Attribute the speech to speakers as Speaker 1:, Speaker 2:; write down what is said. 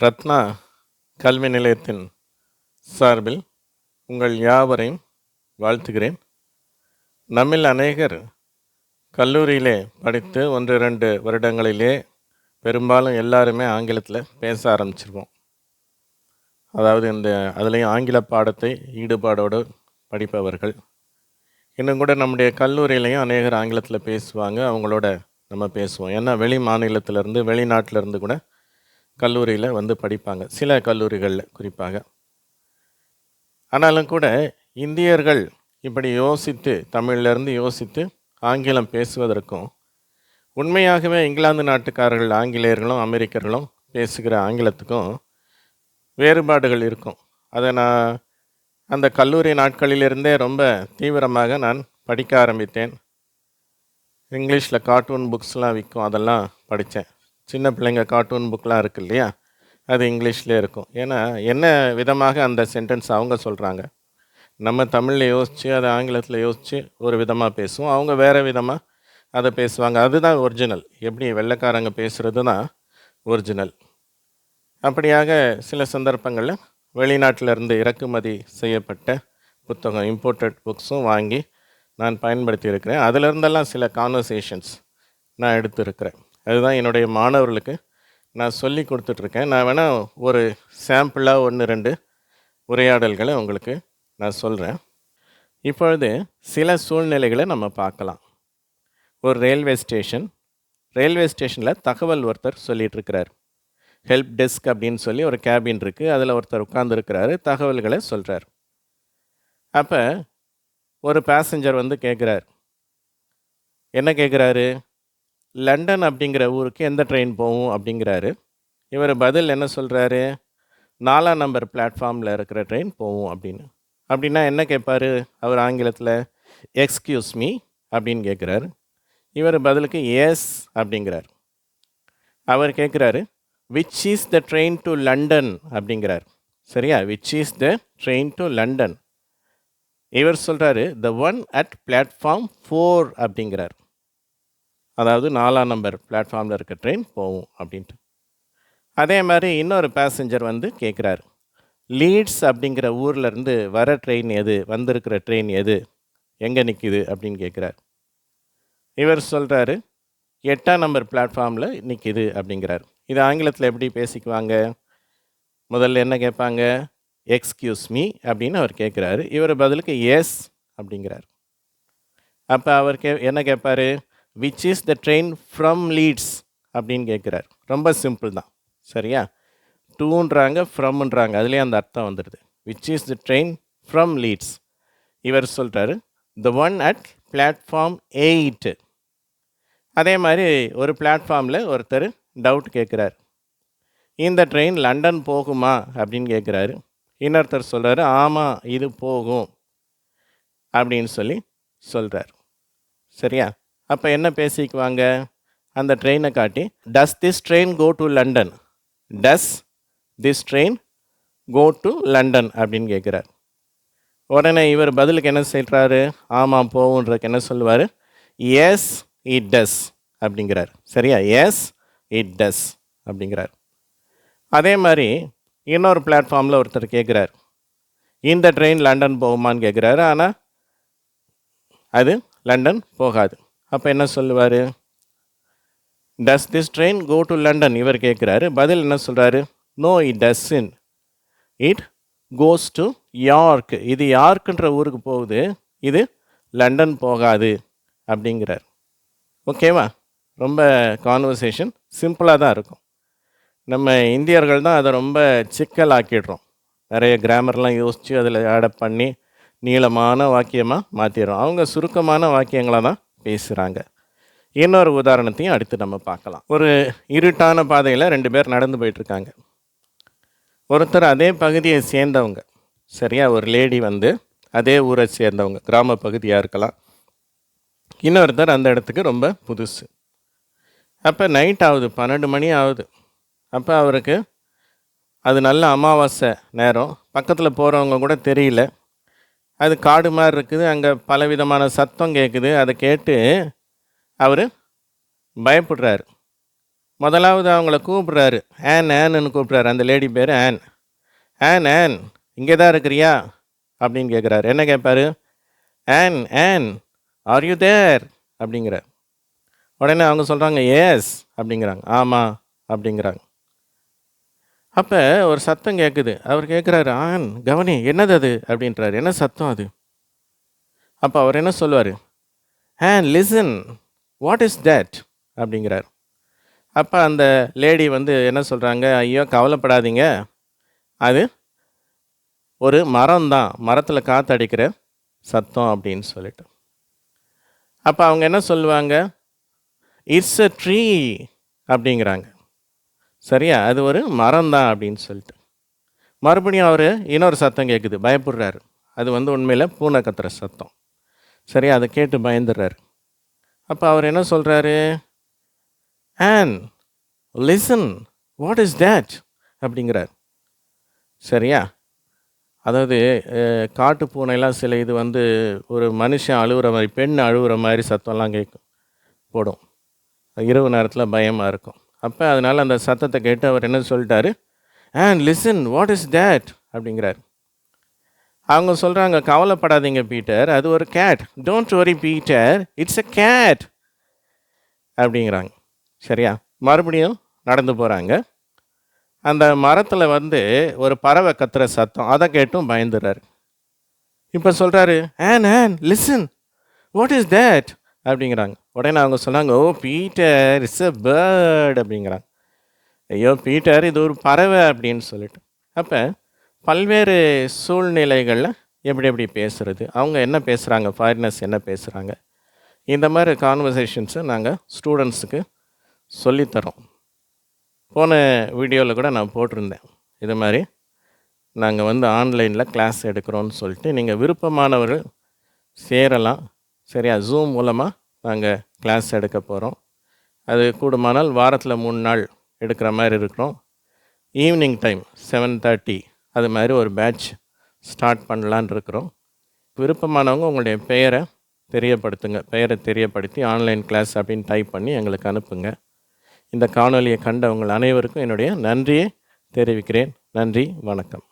Speaker 1: ரத்னா கல்வி நிலையத்தின் சார்பில் உங்கள் யாவரையும் வாழ்த்துகிறேன். நம்மில் அநேகர் கல்லூரியிலே படித்து 1-2 வருடங்களிலே பெரும்பாலும் எல்லாருமே ஆங்கிலத்தில் பேச ஆரம்பிச்சிருவோம். அதாவது அதுலேயும் ஆங்கில பாடத்தை ஈடுபாடோடு படிப்பவர்கள். இன்னும் கூட நம்முடைய கல்லூரியிலையும் அநேகர் ஆங்கிலத்தில் பேசுவாங்க. அவங்களோட நம்ம பேசுவோம். ஏன்னா வெளி மாநிலத்திலேருந்து வெளிநாட்டிலேருந்து கூட கல்லூரியில் வந்து படிப்பாங்க, சில கல்லூரிகளில் குறிப்பாக. ஆனாலும் கூட இந்தியர்கள் இப்படி யோசித்து, தமிழ்லேருந்து யோசித்து ஆங்கிலம் பேசுவதற்கும், உண்மையாகவே இங்கிலாந்து நாட்டுக்காரர்கள் ஆங்கிலேயர்களும் அமெரிக்கர்களும் பேசுகிற ஆங்கிலத்துக்கும் வேறுபாடுகள் இருக்கும். அதை நான் அந்த கல்லூரி நாட்களிலிருந்தே ரொம்ப தீவிரமாக நான் படிக்க ஆரம்பித்தேன். இங்கிலீஷில் கார்ட்டூன் புக்ஸ்லாம் விற்கும், அதெல்லாம் படித்தேன். சின்ன பிள்ளைங்க கார்ட்டூன் புக்கெலாம் இருக்குது இல்லையா, அது இங்கிலீஷ்லேயே இருக்கும். ஏன்னா என்ன விதமாக அந்த சென்டென்ஸ் அவங்க சொல்கிறாங்க, நம்ம தமிழில் யோசித்து அதை ஆங்கிலத்தில் யோசித்து ஒரு விதமாக பேசுவோம், அவங்க வேறு விதமாக அதை பேசுவாங்க. அதுதான் ஒரிஜினல். எப்படி வெள்ளைக்காரங்க பேசுகிறது தான் ஒரிஜினல். அப்படியாக சில சந்தர்ப்பங்களில் வெளிநாட்டிலிருந்து இறக்குமதி செய்யப்பட்ட புத்தகம், இம்போர்ட்டட் புக்ஸும் வாங்கி நான் பயன்படுத்தி இருக்கிறேன். அதிலிருந்தெல்லாம் சில கான்வர்சேஷன்ஸ் நான் எடுத்துருக்கிறேன். அதுதான் என்னுடைய மாணவர்களுக்கு நான் சொல்லி கொடுத்துட்ருக்கேன். நான் வேணால் ஒரு சாம்பிளாக 1-2 உரையாடல்களை உங்களுக்கு நான் சொல்கிறேன். இப்பொழுது சில சூழ்நிலைகளை நம்ம பார்க்கலாம். ஒரு ரயில்வே ஸ்டேஷனில் தகவல் ஒருத்தர் சொல்லிகிட்ருக்கிறார். ஹெல்ப் டெஸ்க் அப்படின்னு சொல்லி ஒரு கேபின் இருக்குது, அதில் ஒருத்தர் உட்கார்ந்துருக்கிறாரு, தகவல்களை சொல்கிறார். அப்போ ஒரு பேசஞ்சர் வந்து கேட்குறார். என்ன கேட்குறாரு? லண்டன் அப்படிங்கிற ஊருக்கு எந்த ட்ரெயின் போகும் அப்படிங்கிறாரு. இவர் பதில் என்ன சொல்கிறாரு? 4ஆம் நம்பர் பிளாட்ஃபார்மில் இருக்கிற ட்ரெயின் போகும் அப்படின்னு. அப்படின்னா என்ன கேட்பார் அவர் ஆங்கிலத்தில்? எக்ஸ்கியூஸ் மீ அப்படின்னு கேட்குறாரு. இவர் பதிலுக்கு எஸ் அப்படிங்கிறார். அவர் கேட்குறாரு, which is the train to London அப்படிங்கிறார். சரியா? Which is the train to London. இவர் சொல்கிறாரு, த ஒன் அட் பிளாட்ஃபார்ம் 4 அப்படிங்கிறார். அதாவது 4ஆம் நம்பர் பிளாட்ஃபார்மில் இருக்க ட்ரெயின் போகும் அப்படின்ட்டு. அதே மாதிரி இன்னொரு பேசஞ்சர் வந்து கேட்குறாரு, லீட்ஸ் அப்படிங்கிற ஊர்லேருந்து வர ட்ரெயின் எது, வந்திருக்கிற ட்ரெயின் எது, எங்கே நிற்கிது அப்படின்னு கேட்குறாரு. இவர் சொல்கிறாரு, 8ஆம் நம்பர் பிளாட்ஃபார்மில் நிற்கிது அப்படிங்கிறார். இது ஆங்கிலத்தில் எப்படி பேசிக்குவாங்க? முதல்ல என்ன கேட்பாங்க? எக்ஸ்கியூஸ் மீ அப்படின்னு அவர் கேட்குறாரு. இவர் பதிலுக்கு எஸ் அப்படிங்கிறார். அப்போ அவர் என்ன கேட்பார்? Which is the train from Leeds அப்படின்னு கேட்குறார். ரொம்ப சிம்பிள் தான். சரியா? டூன்றாங்க, ஃப்ரம்ன்றாங்க, அதுலேயே அந்த அர்த்தம் வந்துடுது. Which is the train from Leeds. இவர் சொல்கிறாரு, த ஒன் அட் பிளாட்ஃபார்ம் 8. அதே மாதிரி ஒரு பிளாட்ஃபார்மில் ஒருத்தர் டவுட் கேட்குறார், இந்த ட்ரெயின் லண்டன் போகுமா அப்படின்னு கேட்குறாரு. இன்னொருத்தர் சொல்கிறாரு, ஆமாம் இது போகும் அப்படின்னு சொல்லி சொல்கிறார். சரியா? அப்போ என்ன பேசிக்குவாங்க? அந்த ட்ரெயினை காட்டி, does this train go to London, does this train go to London அப்படின்னு கேட்குறார். உடனே இவர் பதிலுக்கு என்ன செய்கிறாரு? ஆமாம் போகுன்றதுக்கு என்ன சொல்லுவார்? எஸ் இட் டஸ் அப்படிங்கிறார். சரியா? எஸ் இட் டஸ் அப்படிங்கிறார். அதே மாதிரி இன்னொரு பிளாட்ஃபார்மில் ஒருத்தர் கேட்குறார், இந்த ட்ரெயின் லண்டன் போகுமான்னு கேட்குறாரு. ஆனால் அது லண்டன் போகாது. அப்போ என்ன சொல்லுவார்? Does this train go to London இவர் கேட்குறாரு. பதில் என்ன சொல்கிறாரு? No it doesn't, it goes to York. இது யார்க்குன்ற ஊருக்கு போகுது, இது லண்டன் போகாது அப்படிங்கிறார். ஓகேவா? ரொம்ப கான்வர்சேஷன் சிம்பிளாக தான் இருக்கும். நம்ம இந்தியர்கள் தான் அதை ரொம்ப சிக்கலாக்கிடுறோம். நிறைய கிராமர்லாம் யோசித்து அதில் ஆடப் பண்ணி நீளமான வாக்கியமாக மாற்றிடுறோம். அவங்க சுருக்கமான வாக்கியங்களை தான் பேசுகிறாங்க. இன்னொரு உதாரணத்தையும் அடுத்து நம்ம பார்க்கலாம். ஒரு இருட்டான பாதையில் 2 பேர் நடந்து போயிட்டுருக்காங்க. ஒருத்தர் அதே பகுதியை சேர்ந்தவங்க. சரியா? ஒரு லேடி வந்து அதே ஊரை சேர்ந்தவங்க, கிராம பகுதியாக இருக்கலாம். இன்னொருத்தர் அந்த இடத்துக்கு ரொம்ப புதுசு. அப்போ நைட் ஆகுது, 12 மணி ஆகுது. அப்போ அவருக்கு அது நல்ல அமாவாசை நேரம், பக்கத்தில் போகிறவங்க கூட தெரியல. அது காடு மாதிரி இருக்குது, அங்கே பலவிதமான சத்தம் கேட்குது. அதை கேட்டு அவர் பயப்படுறாரு. முதலாவது அவங்கள கூப்பிட்றாரு. ஆன்னு கூப்பிட்றாரு. அந்த லேடி பேர் ஆன். ஆன் இங்கே தான் இருக்கிறியா அப்படின்னு கேட்குறாரு. என்ன கேட்பாரு? ஆன் ஆர் யூ தேர் அப்படிங்கிறார். உடனே அவங்க சொல்கிறாங்க எஸ் அப்படிங்கிறாங்க. ஆமாம் அப்படிங்கிறாங்க. அப்போ ஒரு சத்தம் கேட்குது. அவர் கேட்குறாரு, ஆன் கவனி என்னது அது அப்படின்றாரு. என்ன சத்தம் அது? அப்போ அவர் என்ன சொல்லுவார்? On listen what is that அப்படிங்கிறார். அப்போ அந்த லேடி என்ன சொல்கிறாங்க, ஐயோ கவலைப்படாதீங்க, அது ஒரு மரம் தான், மரத்தில் காற்றடிக்கிற சத்தம் அப்படின்னு சொல்லிட்டு. அப்போ அவங்க என்ன சொல்லுவாங்க? இட்ஸ் அ ட்ரீ அப்படிங்கிறாங்க. சரியா, அது ஒரு மரம் தான் அப்படின்னு சொல்லிட்டு. மறுபடியும் அவர் இன்னொரு சத்தம் கேட்குது, பயப்படுறாரு. அது உண்மையில் பூனை கத்துற சத்தம். சரியா, அதை கேட்டு பயந்துடுறாரு. அப்போ அவர் என்ன சொல்கிறாரு? On listen what is that அப்படிங்கிறார். சரியா, அதாவது காட்டு பூனைலாம் சில இது ஒரு மனுஷன் அழுகுற மாதிரி, பெண் அழுகுற மாதிரி சத்தம்லாம் கேட்கும், போடும். இரவு நேரத்தில் பயமாக இருக்கும். அப்போ அதனால் அந்த சத்தத்தை கேட்டு அவர் என்ன சொல்லிட்டாரு? And listen what is that அப்படிங்கிறார். அவங்க சொல்கிறாங்க, கவலைப்படாதீங்க பீட்டர், அது ஒரு cat. Don't worry Peter, it's a cat அப்படிங்கிறாங்க. சரியா, மறுபடியும் நடந்து போகிறாங்க. அந்த மரத்தில் ஒரு பறவை கத்துற சத்தம், அதை கேட்டும் பயந்துடுறாரு. இப்போ சொல்கிறாரு, on listen what is that அப்படிங்கிறாங்க. உடனே அவங்க சொன்னாங்க, ஓ பீட்டர் இட்ஸ் அ பேர்ட் அப்படிங்கிறாங்க. ஐயோ பீட்டர், இது ஒரு பறவை அப்படின்னு சொல்லிட்டு. அப்போ பல்வேறு சூழ்நிலைகளில் எப்படி எப்படி பேசுகிறது, அவங்க என்ன பேசுகிறாங்க, ஃபாரினர்ஸ் என்ன பேசுகிறாங்க, இந்த மாதிரி கான்வர்சேஷன்ஸை நாங்கள் ஸ்டூடெண்ட்ஸுக்கு சொல்லித்தரோம். போன வீடியோவில் கூட நான் போட்டிருந்தேன், இது மாதிரி நாங்கள் ஆன்லைனில் கிளாஸ் எடுக்கிறோன்னு சொல்லிட்டு. நீங்கள் விருப்பமானவர்கள் சேரலாம். சரியா, ஜூம் மூலமாக நாங்கள் கிளாஸ் எடுக்க போகிறோம். அது கூடுமானால் வாரத்தில் 3 நாள் எடுக்கிற மாதிரி இருக்கிறோம். ஈவினிங் டைம் 7:30 அது மாதிரி ஒரு பேட்ச் ஸ்டார்ட் பண்ணலான் இருக்கிறோம். விருப்பமானவங்க உங்களுடைய பெயரை தெரியப்படுத்தி ஆன்லைன் கிளாஸ் அப்படின்னு டைப் பண்ணி எங்களுக்கு அனுப்புங்க. இந்த காணொலியை கண்ட உங்கள் அனைவருக்கும் என்னுடைய நன்றியை தெரிவிக்கிறேன். நன்றி, வணக்கம்.